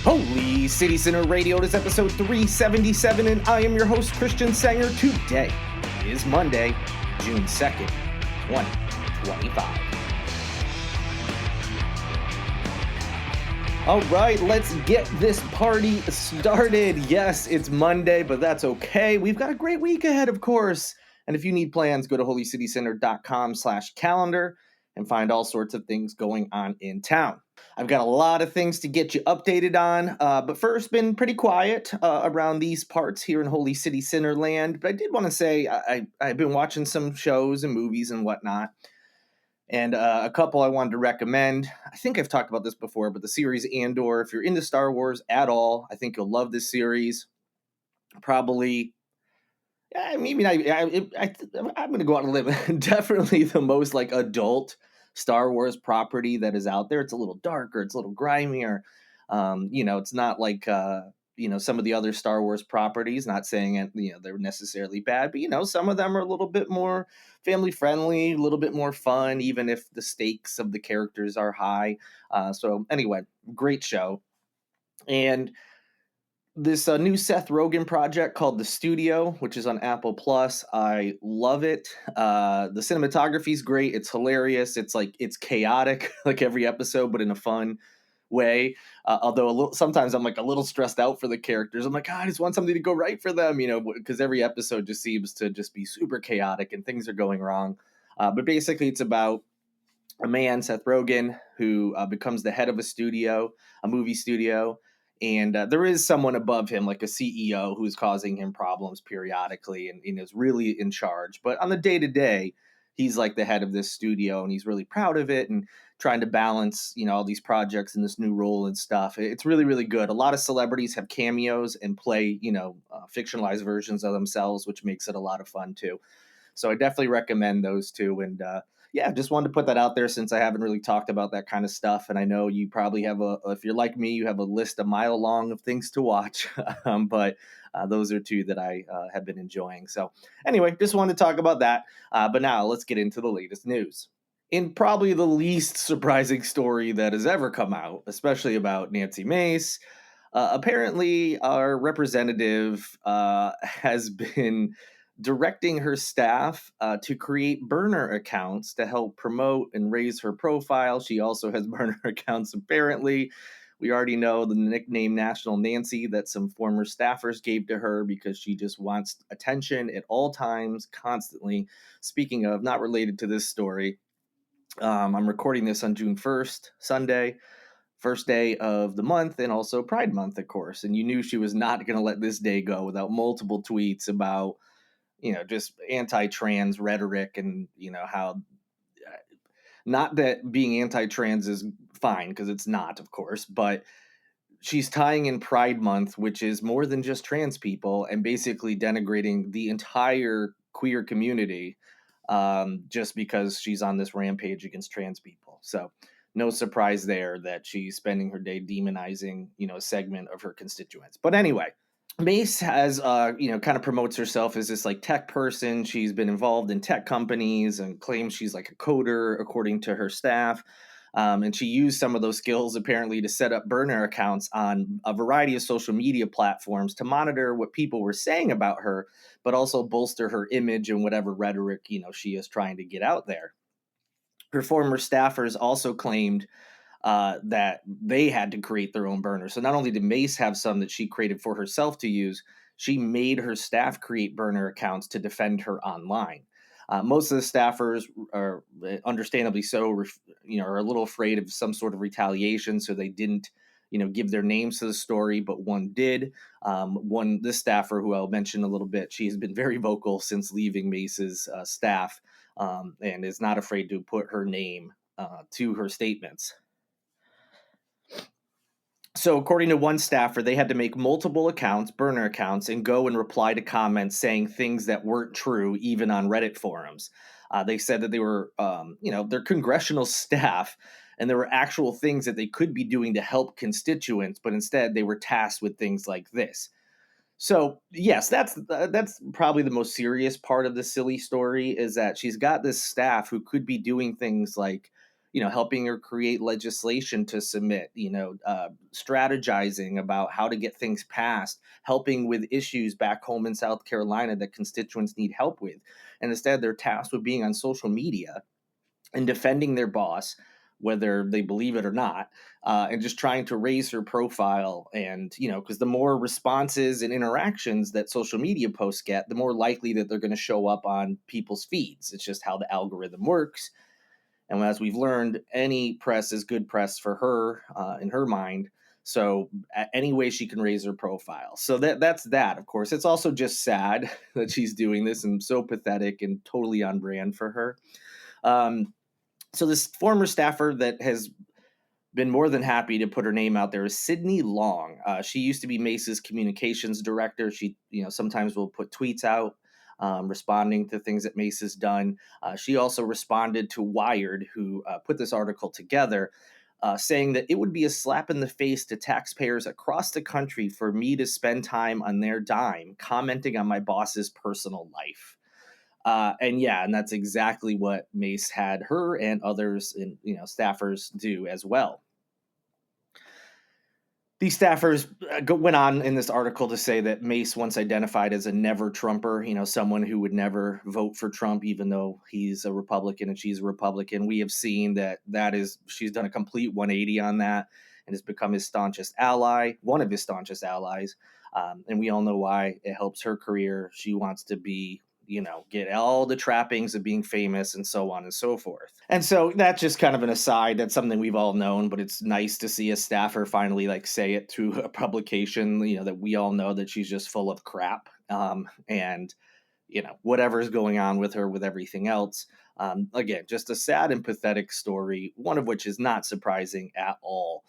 Holy City Center Radio, it is episode 377, and I am your host, Christian Sanger. Today is Monday, June 2nd, 2025. All right, let's get this party started. Yes, it's Monday, but that's okay. We've got a great week ahead, of course. And if you need plans, go to holycitycenter.com/calendar and find all sorts of things going on in town. I've got a lot of things to get you updated on, but first, been pretty quiet around these parts here in Holy City Center land. But I did want to say I've been watching some shows and movies and whatnot, and a couple I wanted to recommend. I think I've talked about this before, but the series Andor, if you're into Star Wars at all, I think you'll love this series. Probably, maybe not. I'm going to go out on a limb. Definitely the most like adult Star Wars property that is out there. It's a little darker, it's a little grimier. It's not like some of the other Star Wars properties. Not saying they're necessarily bad, but some of them are a little bit more family friendly, a little bit more fun, even if the stakes of the characters are high. So anyway, great show. And this new Seth Rogen project called The Studio, which is on Apple Plus. I love it. The cinematography is great. It's hilarious. It's chaotic, like every episode, but in a fun way. Although sometimes I'm like a little stressed out for the characters. I'm like, I just want something to go right for them, because every episode just seems to just be super chaotic and things are going wrong. But basically, it's about a man, Seth Rogen, who becomes the head of a movie studio. And there is someone above him, like a CEO, who's causing him problems periodically and is really in charge. But on the day-to-day, he's like the head of this studio, and he's really proud of it and trying to balance, all these projects in this new role and stuff. It's really, really good. A lot of celebrities have cameos and play, fictionalized versions of themselves, which makes it a lot of fun, too. So I definitely recommend those two. And just wanted to put that out there since I haven't really talked about that kind of stuff. And I know you probably have if you're like me, you have a list a mile long of things to watch. But those are two that I have been enjoying. So anyway, just wanted to talk about that. But now let's get into the latest news. In probably the least surprising story that has ever come out, especially about Nancy Mace, apparently our representative has been directing her staff to create burner accounts to help promote and raise her profile. She also has burner accounts, apparently. We already know the nickname National Nancy that some former staffers gave to her because she just wants attention at all times, constantly. Speaking of, not related to this story, I'm recording this on June 1st, Sunday, first day of the month, and also Pride Month, of course. And you knew she was not going to let this day go without multiple tweets about just anti-trans rhetoric and, how not that being anti-trans is fine, because it's not, of course, but she's tying in Pride Month, which is more than just trans people, and basically denigrating the entire queer community just because she's on this rampage against trans people. So no surprise there that she's spending her day demonizing, a segment of her constituents. But anyway, Mace has, kind of promotes herself as this like tech person. She's been involved in tech companies and claims she's like a coder, according to her staff. And she used some of those skills apparently to set up burner accounts on a variety of social media platforms to monitor what people were saying about her, but also bolster her image and whatever rhetoric, she is trying to get out there. Her former staffers also claimed that they had to create their own burner. So not only did Mace have some that she created for herself to use, she made her staff create burner accounts to defend her online. Most of the staffers are understandably so, are a little afraid of some sort of retaliation, so they didn't, give their names to the story, but one did. This staffer, who I'll mention a little bit, she has been very vocal since leaving Mace's staff, and is not afraid to put her name to her statements. So according to one staffer, they had to make multiple accounts, burner accounts, and go and reply to comments saying things that weren't true, even on Reddit forums. They said that they were, they're congressional staff, and there were actual things that they could be doing to help constituents, but instead they were tasked with things like this. So yes, that's probably the most serious part of the silly story, is that she's got this staff who could be doing things like, helping her create legislation to submit, strategizing about how to get things passed, helping with issues back home in South Carolina that constituents need help with. And instead, they're tasked with being on social media and defending their boss, whether they believe it or not, and just trying to raise her profile. And, because the more responses and interactions that social media posts get, the more likely that they're going to show up on people's feeds. It's just how the algorithm works. And as we've learned, any press is good press for her in her mind. So any way she can raise her profile. So that's that, of course. It's also just sad that she's doing this and so pathetic and totally on brand for her. So this former staffer that has been more than happy to put her name out there is Sydney Long. She used to be Mace's communications director. She, sometimes will put tweets out responding to things that Mace has done. She also responded to Wired, who put this article together, saying that it would be a slap in the face to taxpayers across the country for me to spend time on their dime commenting on my boss's personal life. And that's exactly what Mace had her and others and staffers do as well. These staffers went on in this article to say that Mace once identified as a never Trumper, someone who would never vote for Trump, even though he's a Republican and she's a Republican. We have seen she's done a complete 180 on that and has become his staunchest ally, one of his staunchest allies. And we all know why. It helps her career. She wants to be, get all the trappings of being famous and so on and so forth. And so that's just kind of an aside. That's something we've all known, but it's nice to see a staffer finally say it through a publication, that we all know that she's just full of crap. And whatever's going on with her with everything else. Again, just a sad and pathetic story, one of which is not surprising at all.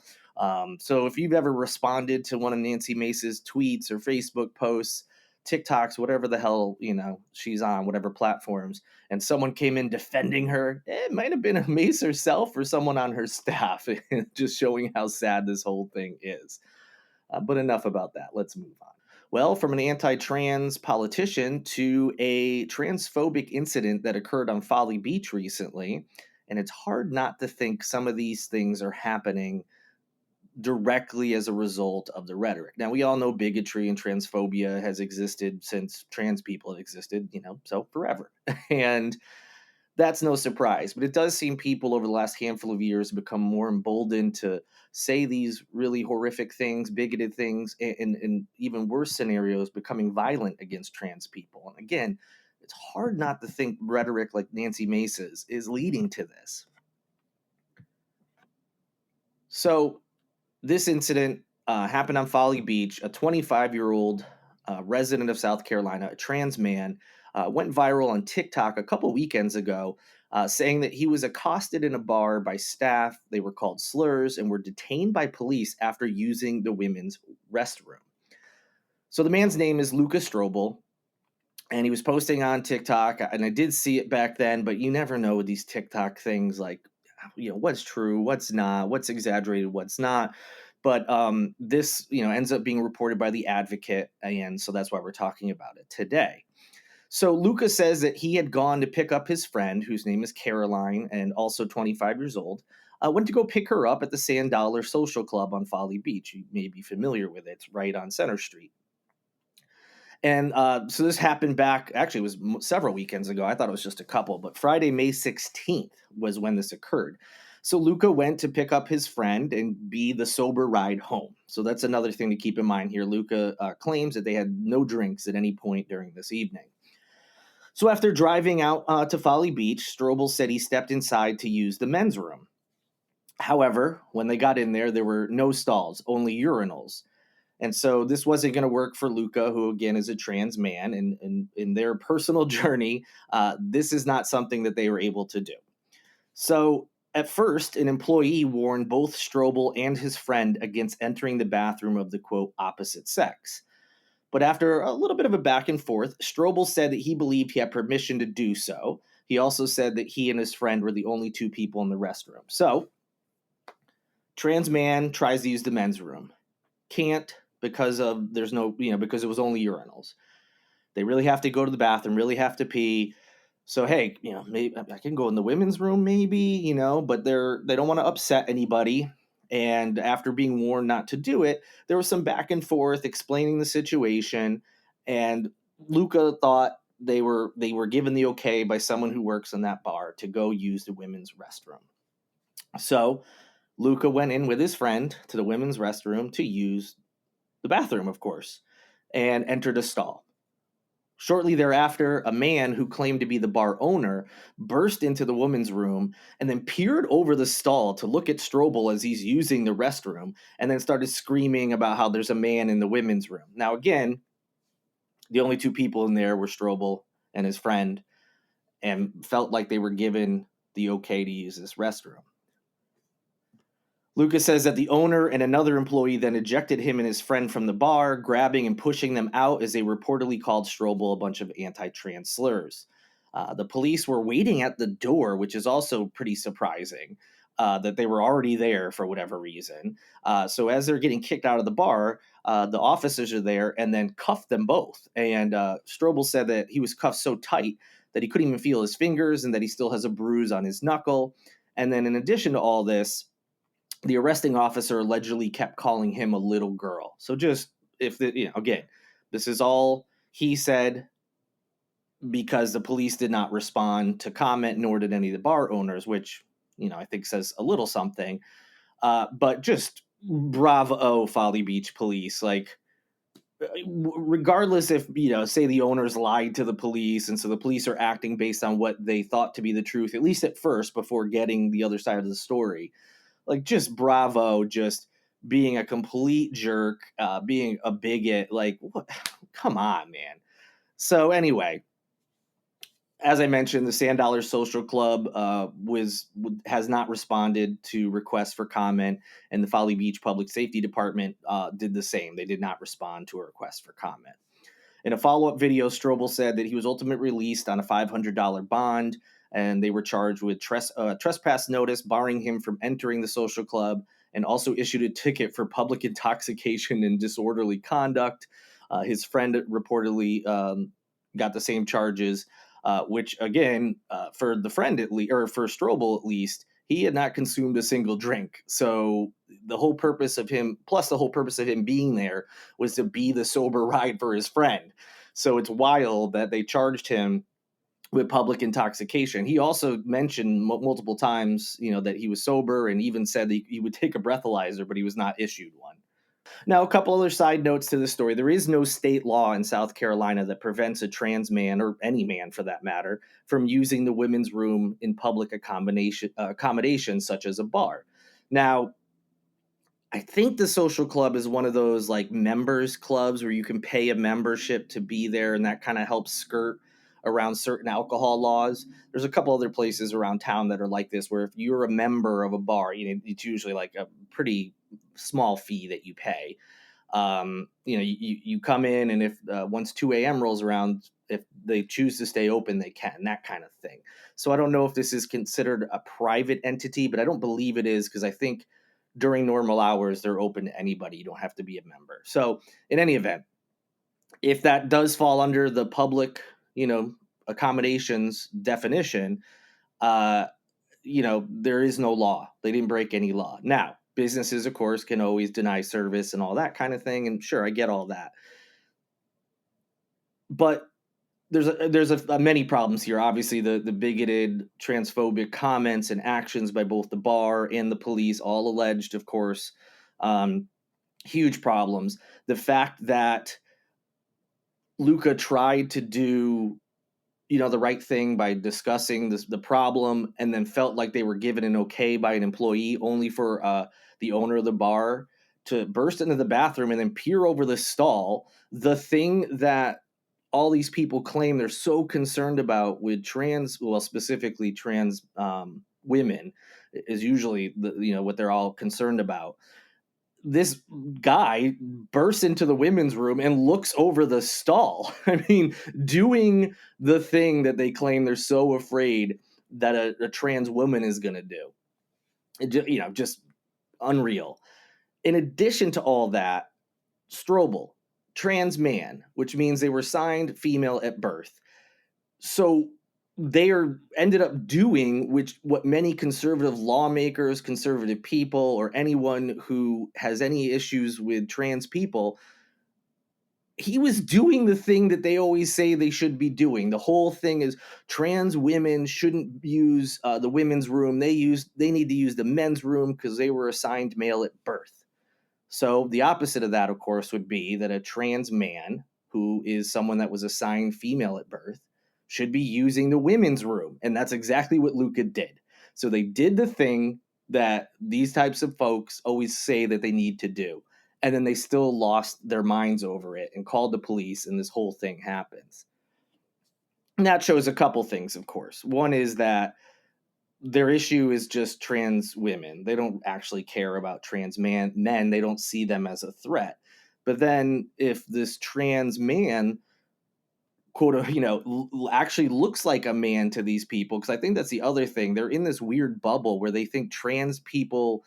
So if you've ever responded to one of Nancy Mace's tweets or Facebook posts, TikToks, whatever the hell, she's on, whatever platforms, and someone came in defending her, it might have been a Mace herself or someone on her staff, just showing how sad this whole thing is. But enough about that. Let's move on. Well, from an anti-trans politician to a transphobic incident that occurred on Folly Beach recently, and it's hard not to think some of these things are happening directly as a result of the rhetoric. Now, we all know bigotry and transphobia has existed since trans people have existed, so forever. And that's no surprise. But it does seem people over the last handful of years become more emboldened to say these really horrific things, bigoted things, and even worse scenarios, becoming violent against trans people. And again, it's hard not to think rhetoric like Nancy Mace's is leading to this. So this incident happened on Folly Beach. A 25-year-old resident of South Carolina, a trans man, went viral on TikTok a couple weekends ago, saying that he was accosted in a bar by staff. They were called slurs and were detained by police after using the women's restroom. So the man's name is Lucas Strobel, and he was posting on TikTok, and I did see it back then, but you never know with these TikTok things, what's true, what's not, what's exaggerated, what's not. But this, ends up being reported by The Advocate, and so that's why we're talking about it today. So Lucas says that he had gone to pick up his friend, whose name is Caroline, and also 25 years old, went to go pick her up at the Sand Dollar Social Club on Folly Beach. You may be familiar with it. It's right on Center Street. And so this happened back, actually it was several weekends ago. I thought it was just a couple, but Friday, May 16th was when this occurred. So Luca went to pick up his friend and be the sober ride home. So that's another thing to keep in mind here. Luca claims that they had no drinks at any point during this evening. So after driving out to Folly Beach, Strobel said he stepped inside to use the men's room. However, when they got in there were no stalls, only urinals. And so this wasn't going to work for Luca, who, again, is a trans man. And in their personal journey, this is not something that they were able to do. So at first, an employee warned both Strobel and his friend against entering the bathroom of the, quote, opposite sex. But after a little bit of a back and forth, Strobel said that he believed he had permission to do so. He also said that he and his friend were the only two people in the restroom. So, trans man tries to use the men's room. Can't because it was only urinals. They really have to go to the bathroom, really have to pee. So hey, maybe I can go in the women's room, maybe, but they don't want to upset anybody. And after being warned not to do it, there was some back and forth explaining the situation, and Luca thought they were given the okay by someone who works in that bar to go use the women's restroom. So Luca went in with his friend to the women's restroom to use the bathroom, of course, and entered a stall. Shortly thereafter, a man who claimed to be the bar owner burst into the woman's room and then peered over the stall to look at Strobel as he's using the restroom, and then started screaming about how there's a man in the women's room. Now, again, the only two people in there were Strobel and his friend, and felt like they were given the okay to use this restroom. Lucas says that the owner and another employee then ejected him and his friend from the bar, grabbing and pushing them out as they reportedly called Strobel a bunch of anti-trans slurs. The police were waiting at the door, which is also pretty surprising, that they were already there for whatever reason. So as they're getting kicked out of the bar, the officers are there and then cuffed them both. And Strobel said that he was cuffed so tight that he couldn't even feel his fingers and that he still has a bruise on his knuckle. And then in addition to all this, the arresting officer allegedly kept calling him a little girl. So just if the, again, this is all he said, because the police did not respond to comment, nor did any of the bar owners, which, I think says a little something. But just bravo, Folly Beach police. Like, regardless if, say the owners lied to the police, and so the police are acting based on what they thought to be the truth, at least at first, before getting the other side of the story. Like, just bravo, just being a complete jerk, being a bigot. Like, what? Come on, man. So anyway, as I mentioned, the Sand Dollar Social Club has not responded to requests for comment, and the Folly Beach Public Safety Department did the same. They did not respond to a request for comment. In a follow-up video, Strobel said that he was ultimately released on a $500 bond, and they were charged with trespass notice, barring him from entering the social club, and also issued a ticket for public intoxication and disorderly conduct. His friend reportedly got the same charges, which again, for the friend at least, or for Strobel at least, he had not consumed a single drink. So the whole purpose of him, plus the whole purpose of him being there, was to be the sober ride for his friend. So it's wild that they charged him with public intoxication. He also mentioned multiple times, that he was sober, and even said that he would take a breathalyzer, but he was not issued one. Now, a couple other side notes to the story. There is no state law in South Carolina that prevents a trans man, or any man for that matter, from using the women's room in public accommodations such as a bar. Now, I think the social club is one of those like members clubs where you can pay a membership to be there, and that kind of helps skirt around certain alcohol laws. There's a couple other places around town that are like this, where if you're a member of a bar, it's usually like a pretty small fee that you pay. You come in, and if once 2 a.m. rolls around, if they choose to stay open, they can, that kind of thing. So I don't know if this is considered a private entity, but I don't believe it is, because I think during normal hours they're open to anybody. You don't have to be a member. So in any event, if that does fall under the public, accommodations definition, uh, there is no law. They didn't break any law. Now, businesses, of course, can always deny service and all that kind of thing. And sure, I get all that. But there's many problems here. Obviously, the bigoted, transphobic comments and actions by both the bar and the police, all alleged, of course, huge problems. The fact that Luca tried to do the right thing by discussing the problem, and then felt like they were given an okay by an employee, only for the owner of the bar to burst into the bathroom and then peer over the stall. The thing that all these people claim they're so concerned about with specifically trans women, is usually what they're all concerned about. This guy bursts into the women's room and looks over the stall. I mean, doing the thing that they claim they're so afraid that a trans woman is going to do. Just unreal. In addition to all that, Strobel, trans man, which means they were signed female at birth. So they ended up doing what many conservative lawmakers, conservative people, or anyone who has any issues with trans people, he was doing the thing that they always say they should be doing. The whole thing is trans women shouldn't use the women's room. They need to use the men's room because they were assigned male at birth. So the opposite of that, of course, would be that a trans man who is someone that was assigned female at birth should be using the women's room. And that's exactly what Luca did. So they did the thing that these types of folks always say that they need to do. And then they still lost their minds over it and called the police, and this whole thing happens. And that shows a couple things, of course. One is that their issue is just trans women. They don't actually care about trans men. They don't see them as a threat. But then if this trans man, quote, actually looks like a man to these people, because I think that's the other thing. They're in this weird bubble where they think trans people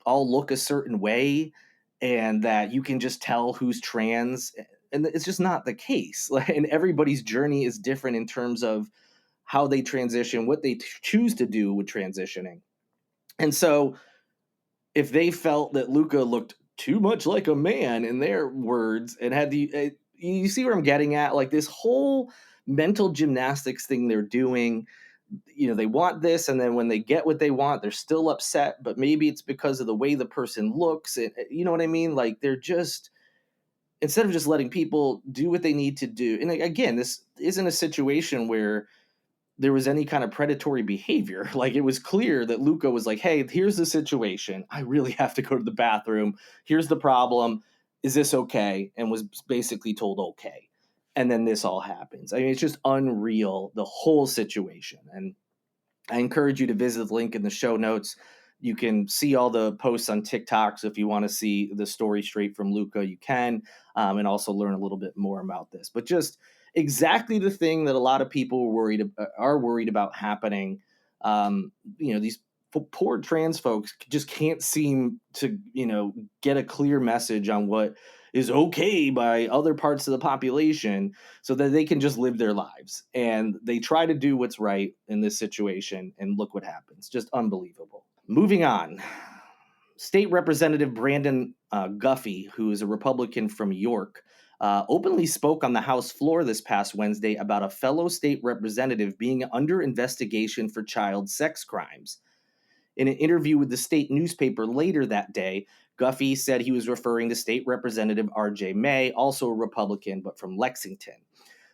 all look a certain way and that you can just tell who's trans. And it's just not the case. And everybody's journey is different in terms of how they transition, what they choose to do with transitioning. And so if they felt that Luca looked too much like a man in their words and had you see where I'm getting at? Like this whole mental gymnastics thing they're doing, they want this, and then when they get what they want, they're still upset, but maybe it's because of the way the person looks. And you know what I mean? Like they're just, instead of just letting people do what they need to do. And again, this isn't a situation where there was any kind of predatory behavior. Like it was clear that Luca was like, hey, here's the situation. I really have to go to the bathroom. Here's the problem. Is this okay? And was basically told okay. And then this all happens. I mean, it's just unreal, the whole situation. And I encourage you to visit the link in the show notes. You can see all the posts on TikTok. So if you want to see the story straight from Luca, you can, and also learn a little bit more about this. But just exactly the thing that a lot of people are worried about happening. These poor trans folks just can't seem to, get a clear message on what is okay by other parts of the population so that they can just live their lives. And they try to do what's right in this situation, and look what happens. Just unbelievable. Moving on. State Representative Brandon Guffey, who is a Republican from York, openly spoke on the House floor this past Wednesday about a fellow state representative being under investigation for child sex crimes. In an interview with the state newspaper later that day, Guffey said he was referring to State Representative R.J. May, also a Republican, but from Lexington.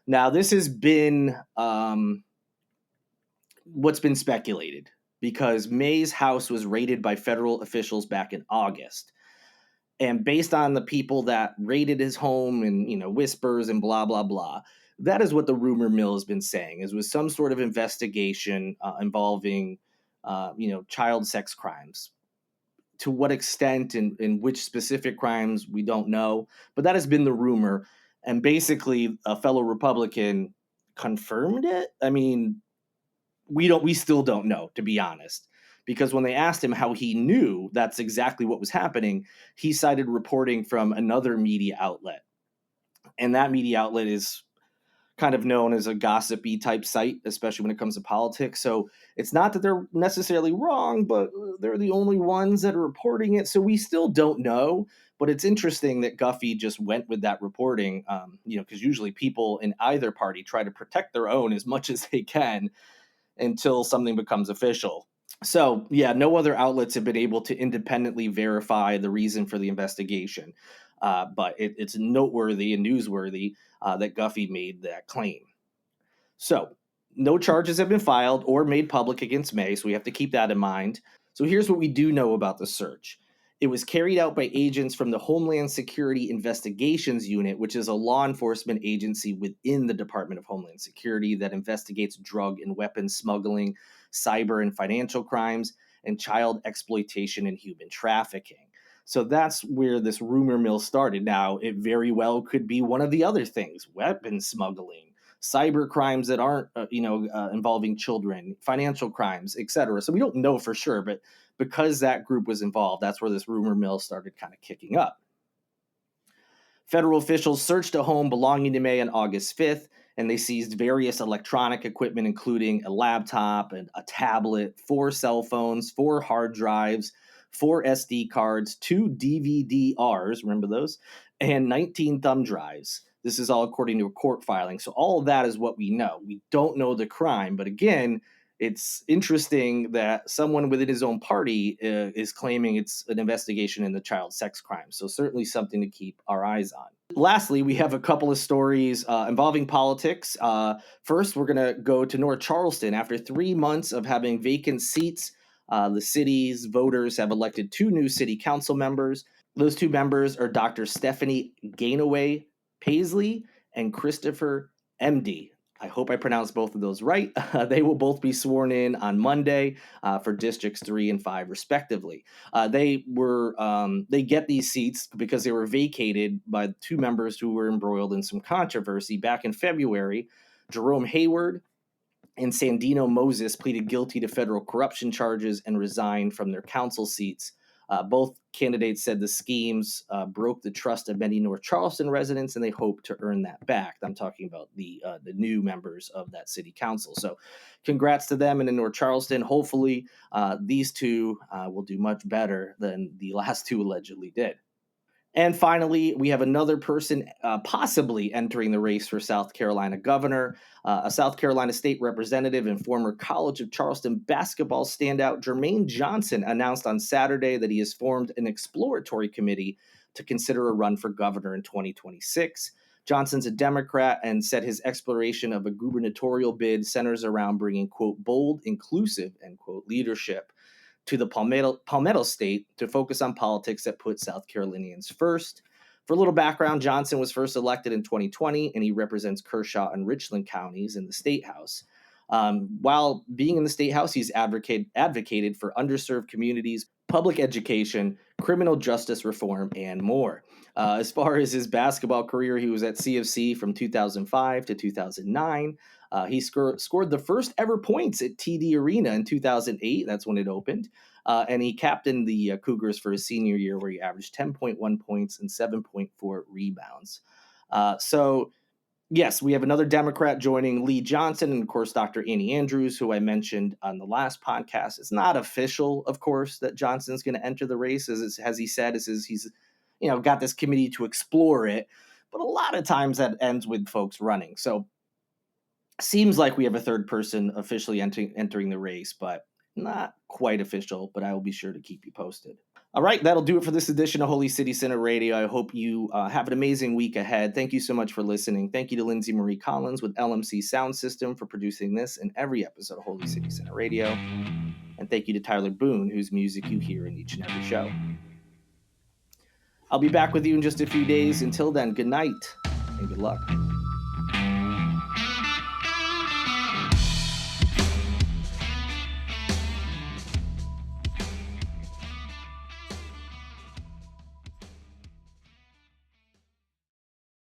Now, this has been what's been speculated, because May's house was raided by federal officials back in August. And based on the people that raided his home and, whispers and blah, blah, blah, that is what the rumor mill has been saying, is was some sort of investigation involving, child sex crimes. To what extent and which specific crimes, we don't know. But that has been the rumor. And basically, a fellow Republican confirmed it. I mean, we still don't know, to be honest. Because when they asked him how he knew that's exactly what was happening, he cited reporting from another media outlet. And that media outlet is kind of known as a gossipy type site, especially when it comes to politics. So it's not that they're necessarily wrong, but they're the only ones that are reporting it. So we still don't know. But it's interesting that Guffey just went with that reporting, because usually people in either party try to protect their own as much as they can until something becomes official. So, yeah, no other outlets have been able to independently verify the reason for the investigation. But it's noteworthy and newsworthy that Guffey made that claim. So, no charges have been filed or made public against May, so we have to keep that in mind. So, here's what we do know about the search. It was carried out by agents from the Homeland Security Investigations Unit, which is a law enforcement agency within the Department of Homeland Security that investigates drug and weapons smuggling, cyber and financial crimes, and child exploitation and human trafficking. So that's where this rumor mill started. Now, it very well could be one of the other things: weapons smuggling, cyber crimes that aren't, involving children, financial crimes, etc. So we don't know for sure, but because that group was involved, that's where this rumor mill started kind of kicking up. Federal officials searched a home belonging to May on August 5th, and they seized various electronic equipment, including a laptop and a tablet, 4 cell phones, 4 hard drives, 4 SD cards, 2 DVD-Rs, remember those, and 19 thumb drives. This is all according to a court filing. So all of that is what we know. We don't know the crime, but again, it's interesting that someone within his own party is claiming it's an investigation into child sex crimes. So certainly something to keep our eyes on. Lastly, we have a couple of stories involving politics. First, we're going to go to North Charleston. After 3 months of having vacant seats, the city's voters have elected 2 new city council members. Those 2 members are Dr. Stephanie Ganaway-Pasley and Christopher Emde. I hope I pronounced both of those right. They will both be sworn in on Monday for districts 3 and 5, respectively. They get these seats because they were vacated by 2 members who were embroiled in some controversy back in February. Jerome Hayward and Sandino Moses pleaded guilty to federal corruption charges and resigned from their council seats. Both candidates said the schemes broke the trust of many North Charleston residents, and they hope to earn that back. I'm talking about the new members of that city council. So congrats to them and in North Charleston. Hopefully these 2 will do much better than the last 2 allegedly did. And finally, we have another person possibly entering the race for South Carolina governor. A South Carolina state representative and former College of Charleston basketball standout Jermaine Johnson announced on Saturday that he has formed an exploratory committee to consider a run for governor in 2026. Johnson's a Democrat and said his exploration of a gubernatorial bid centers around bringing, quote, bold, inclusive, end quote, leadership to the Palmetto State to focus on politics that put South Carolinians first. For a little background, Johnson was first elected in 2020, and he represents Kershaw and Richland counties in the State House. While being in the State House, he's advocated for underserved communities, public education, criminal justice reform, and more. As far as his basketball career, he was at CFC from 2005 to 2009. He scored the first ever points at TD Arena in 2008. That's when it opened. And he captained the Cougars for his senior year, where he averaged 10.1 points and 7.4 rebounds. So, yes, we have another Democrat joining Lee Johnson and, of course, Dr. Annie Andrews, who I mentioned on the last podcast. It's not official, of course, that Johnson's going to enter the race, as he said. He's got this committee to explore it. But a lot of times that ends with folks running. So seems like we have a third person officially entering the race, but not quite official, but I will be sure to keep you posted. All right, that'll do it for this edition of Holy City Center Radio. I hope you have an amazing week ahead. Thank you so much for listening. Thank you to Lindsay Marie Collins with LMC Soundsystem for producing this and every episode of Holy City Center Radio. And thank you to Tyler Boone, whose music you hear in each and every show. I'll be back with you in just a few days. Until then, good night and good luck.